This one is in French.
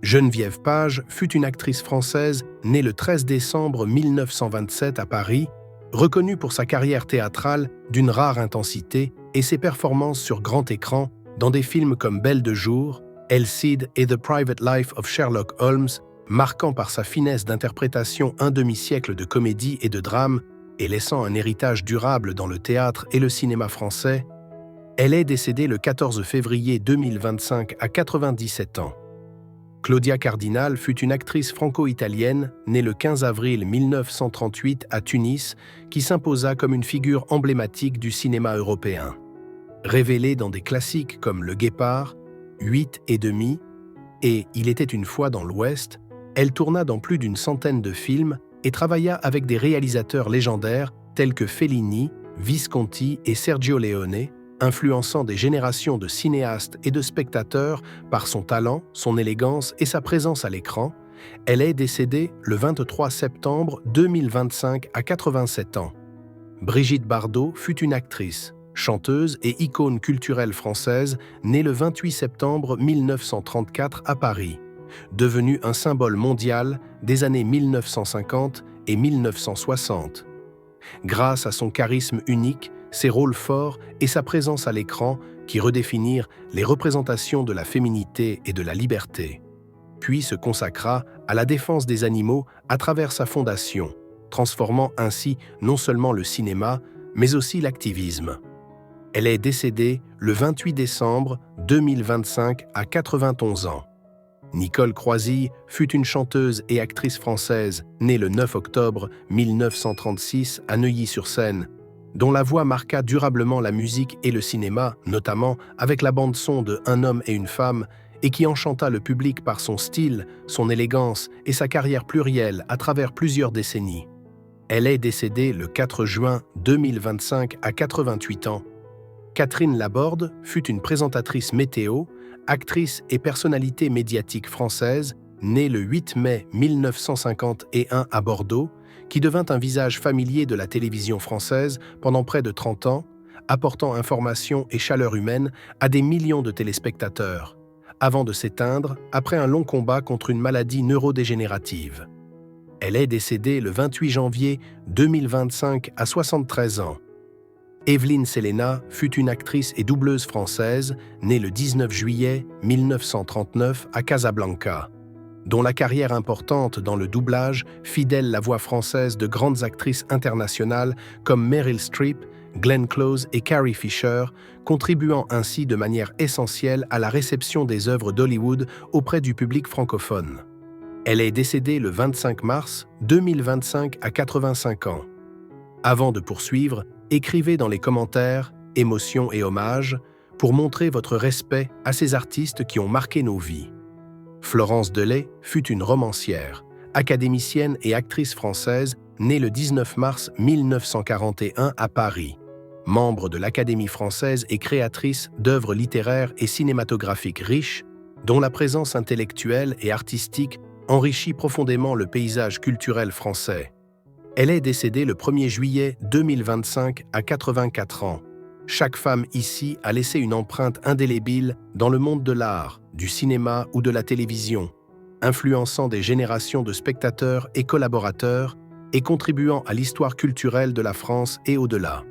Geneviève Page fut une actrice française née le 13 décembre 1927 à Paris, reconnue pour sa carrière théâtrale d'une rare intensité et ses performances sur grand écran dans des films comme Belle de jour, El Cid et The Private Life of Sherlock Holmes, marquant par sa finesse d'interprétation un demi-siècle de comédie et de drame et laissant un héritage durable dans le théâtre et le cinéma français. Elle est décédée le 14 février 2025 à 97 ans. Claudia Cardinal fut une actrice franco-italienne née le 15 avril 1938 à Tunis qui s'imposa comme une figure emblématique du cinéma européen. Révélée dans des classiques comme Le Guépard, 8 et demi et Il était une fois dans l'Ouest, elle tourna dans plus d'une centaine de films et travailla avec des réalisateurs légendaires tels que Fellini, Visconti et Sergio Leone, influençant des générations de cinéastes et de spectateurs par son talent, son élégance et sa présence à l'écran. Elle est décédée le 23 septembre 2025 à 87 ans. Brigitte Bardot fut une actrice, chanteuse et icône culturelle française née le 28 septembre 1934 à Paris, devenue un symbole mondial des années 1950 et 1960. Grâce à son charisme unique, ses rôles forts et sa présence à l'écran qui redéfinirent les représentations de la féminité et de la liberté. Puis se consacra à la défense des animaux à travers sa fondation, transformant ainsi non seulement le cinéma, mais aussi l'activisme. Elle est décédée le 28 décembre 2025 à 91 ans. Nicole Croisille fut une chanteuse et actrice française née le 9 octobre 1936 à Neuilly-sur-Seine, dont la voix marqua durablement la musique et le cinéma, notamment avec la bande-son de Un homme et une femme, et qui enchanta le public par son style, son élégance et sa carrière plurielle à travers plusieurs décennies. Elle est décédée le 4 juin 2025 à 88 ans. Catherine Laborde fut une présentatrice météo, actrice et personnalité médiatique française, née le 8 mai 1951 à Bordeaux, qui devint un visage familier de la télévision française pendant près de 30 ans, apportant information et chaleur humaine à des millions de téléspectateurs, avant de s'éteindre après un long combat contre une maladie neurodégénérative. Elle est décédée le 28 janvier 2025 à 73 ans. Evelyne Selena fut une actrice et doubleuse française, née le 19 juillet 1939 à Casablanca, dont la carrière importante dans le doublage fidèle la voix française de grandes actrices internationales comme Meryl Streep, Glenn Close et Carrie Fisher, contribuant ainsi de manière essentielle à la réception des œuvres d'Hollywood auprès du public francophone. Elle est décédée le 25 mars 2025 à 85 ans. Avant de poursuivre, écrivez dans les commentaires « émotions et hommages » pour montrer votre respect à ces artistes qui ont marqué nos vies. Florence Delay fut une romancière, académicienne et actrice française née le 19 mars 1941 à Paris, membre de l'Académie française et créatrice d'œuvres littéraires et cinématographiques riches, dont la présence intellectuelle et artistique enrichit profondément le paysage culturel français. Elle est décédée le 1er juillet 2025 à 84 ans. Chaque femme ici a laissé une empreinte indélébile dans le monde de l'art, du cinéma ou de la télévision, influençant des générations de spectateurs et collaborateurs et contribuant à l'histoire culturelle de la France et au-delà.